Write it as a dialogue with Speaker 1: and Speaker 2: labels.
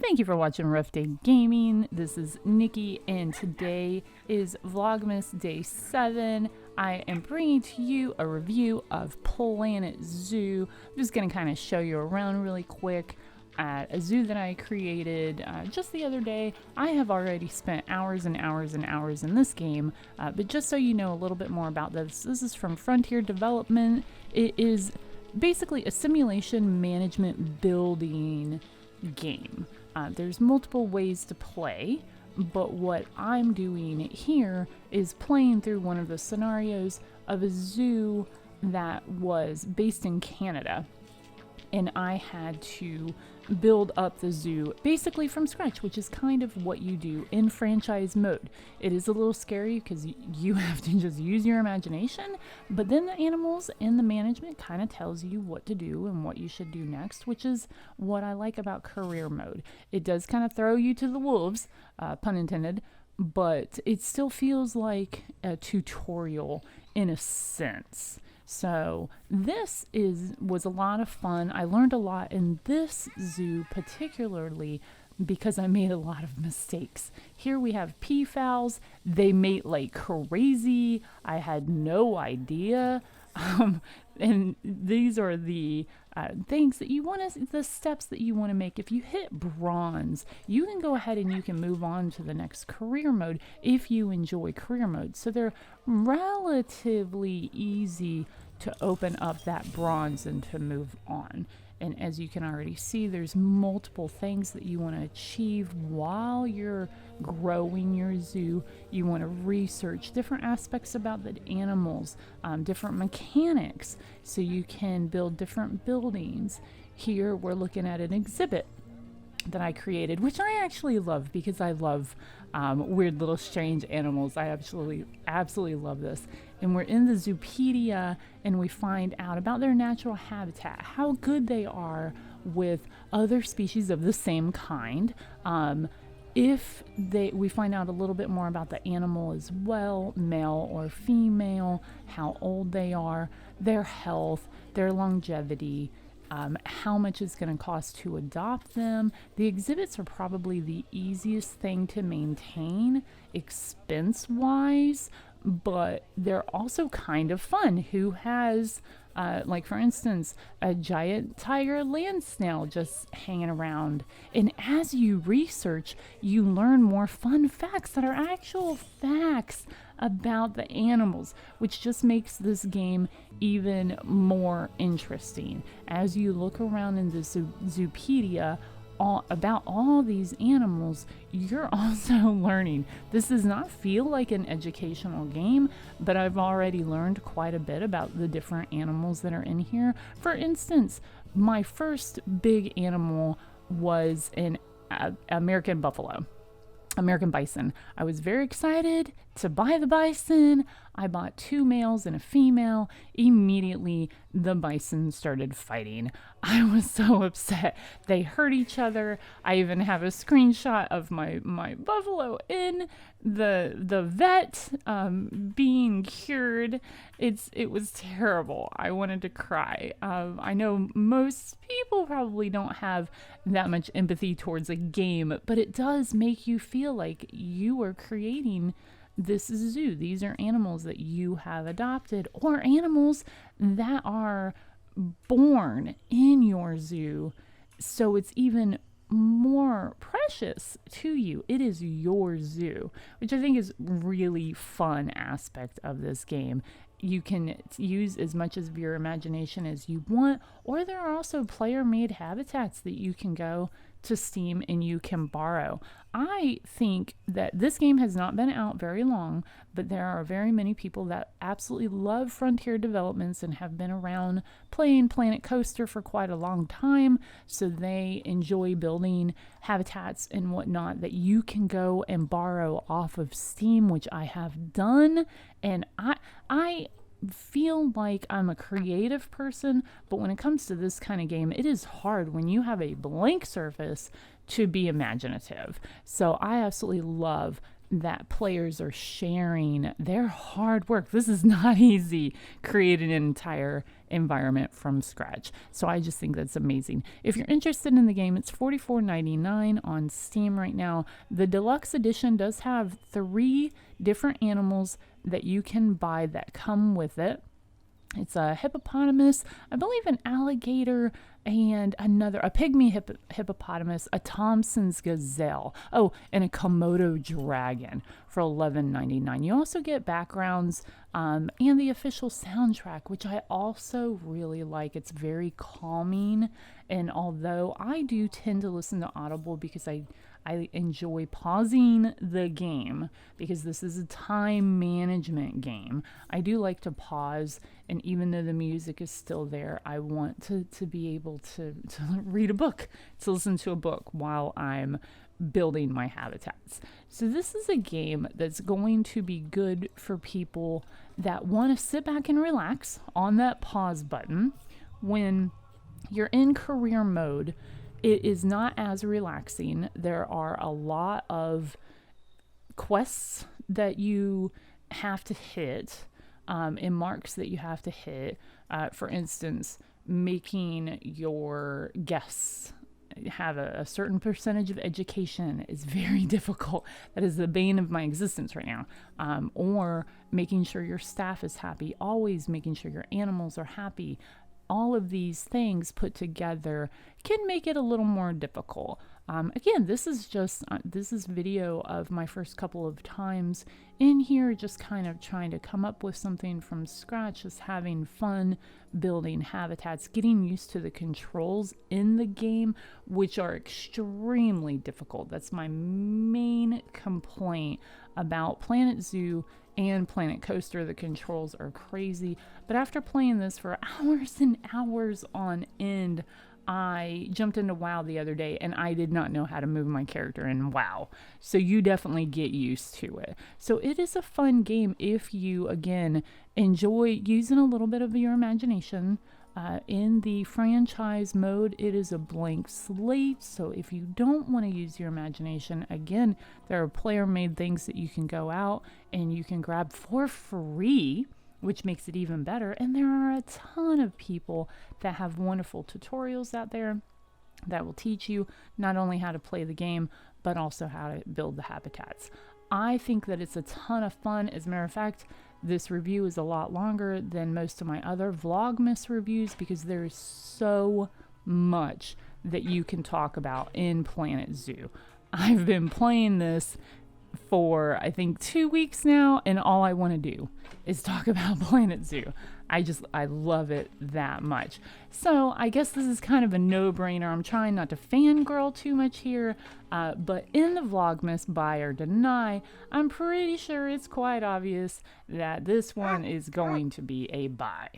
Speaker 1: Thank you for watching Rough Day Gaming. This is Nikki, and today is Vlogmas Day 7. I am bringing to you a review of Planet Zoo. I'm just going to kind of show you around really quick at a zoo that I created just the other day. I have already spent hours and hours and hours in this game, but just so you know a little bit more about this is from Frontier Development. It is basically a simulation management building game. There's multiple ways to play, but what I'm doing here is playing through one of the scenarios of a zoo that was based in Canada. And I had to build up the zoo basically from scratch, which is kind of what you do in franchise mode. It is a little scary because you have to just use your imagination, but then the animals and the management kind of tells you what to do and what you should do next, which is what I like about career mode. It does kind of throw you to the wolves, pun intended, but it still feels like a tutorial in a sense. So this was a lot of fun. I learned a lot in this zoo, particularly because I made a lot of mistakes. Here we have peafowls. They mate like crazy. I had no idea. And these are the things that you want to, the steps that you want to make. If you hit bronze, you can go ahead and you can move on to the next career mode if you enjoy career mode. So they're relatively easy to open up that bronze and to move on. And as you can already see, there's multiple things that you want to achieve while you're growing your zoo. You want to research different aspects about the animals, different mechanics, so you can build different buildings. Here we're looking at an exhibit that I created, which I actually love because I love weird little strange animals. I absolutely love this. And we're in the Zoopedia and we find out about their natural habitat, how good they are with other species of the same kind. We find out a little bit more about the animal as well, male or female, how old they are, their health, their longevity, how much it's going to cost to adopt them. The exhibits are probably the easiest thing to maintain expense-wise, but they're also kind of fun. Who has, like for instance, a giant tiger land snail just hanging around? And as you research, you learn more fun facts that are actual facts about the animals, which just makes this game even more interesting. As you look around in the Zoopedia about all these animals, you're also learning. This does not feel like an educational game, but I've already learned quite a bit about the different animals that are in here. For instance, my first big animal was an American bison. I was very excited to buy the bison. I bought 2 males and a female. Immediately, the bison started fighting. I was so upset. They hurt each other. I even have a screenshot of my buffalo in the vet being cured. It was terrible. I wanted to cry. I know most people probably don't have that much empathy towards a game, but it does make you feel like you are creating this zoo. These are animals that you have adopted or animals that are born in your zoo. So it's even more precious to you. It is your zoo, which I think is really fun aspect of this game. You can use as much of your imagination as you want, or there are also player-made habitats that you can go to Steam and you can borrow. I think that this game has not been out very long, but there are very many people that absolutely love Frontier Developments and have been around playing Planet Coaster for quite a long time, so they enjoy building habitats and whatnot that you can go and borrow off of Steam, which I have done. And I feel like I'm a creative person, but when it comes to this kind of game, it is hard when you have a blank surface to be imaginative. So I absolutely love that players are sharing their hard work. This is not easy, creating an entire environment from scratch. So I just think that's amazing. If you're interested in the game, it's $44.99 on Steam right now. The deluxe edition does have 3 different animals that you can buy that come with it. It's a hippopotamus, I believe an alligator, and a pygmy hippopotamus, a Thompson's gazelle, and a Komodo dragon for $11.99. You also get backgrounds and the official soundtrack, which I also really like. It's very calming, and although I do tend to listen to Audible because I enjoy pausing the game, because this is a time management game. I do like to pause, and even though the music is still there, I want to be able to read a book, to listen to a book while I'm building my habitats. So this is a game that's going to be good for people that want to sit back and relax on that pause button. When you're in career mode, it is not as relaxing. There are a lot of quests that you have to hit, and marks that you have to hit. For instance, making your guests have a certain percentage of education is very difficult. That is the bane of my existence right now. Or making sure your staff is happy, always making sure your animals are happy. All of these things put together can make it a little more difficult. Again, this is video of my first couple of times in here, just kind of trying to come up with something from scratch, just having fun building habitats, getting used to the controls in the game, which are extremely difficult. That's my main complaint about Planet Zoo and Planet Coaster. The controls are crazy, but after playing this for hours and hours on end, I jumped into WoW the other day and I did not know how to move my character in WoW. So you definitely get used to it. So it is a fun game if you, again, enjoy using a little bit of your imagination. In the franchise mode, it is a blank slate. So if you don't want to use your imagination, again, there are player-made things that you can go out and you can grab for free, which makes it even better. And there are a ton of people that have wonderful tutorials out there that will teach you not only how to play the game, but also how to build the habitats. I think that it's a ton of fun. As a matter of fact, this review is a lot longer than most of my other Vlogmas reviews because there is so much that you can talk about in Planet Zoo. I've been playing this for I think 2 weeks now, and all I want to do is talk about Planet Zoo. I love it that much. So I guess this is kind of a no-brainer. I'm trying not to fangirl too much here, but in the Vlogmas Buy or Deny, I'm pretty sure it's quite obvious that this one is going to be a buy.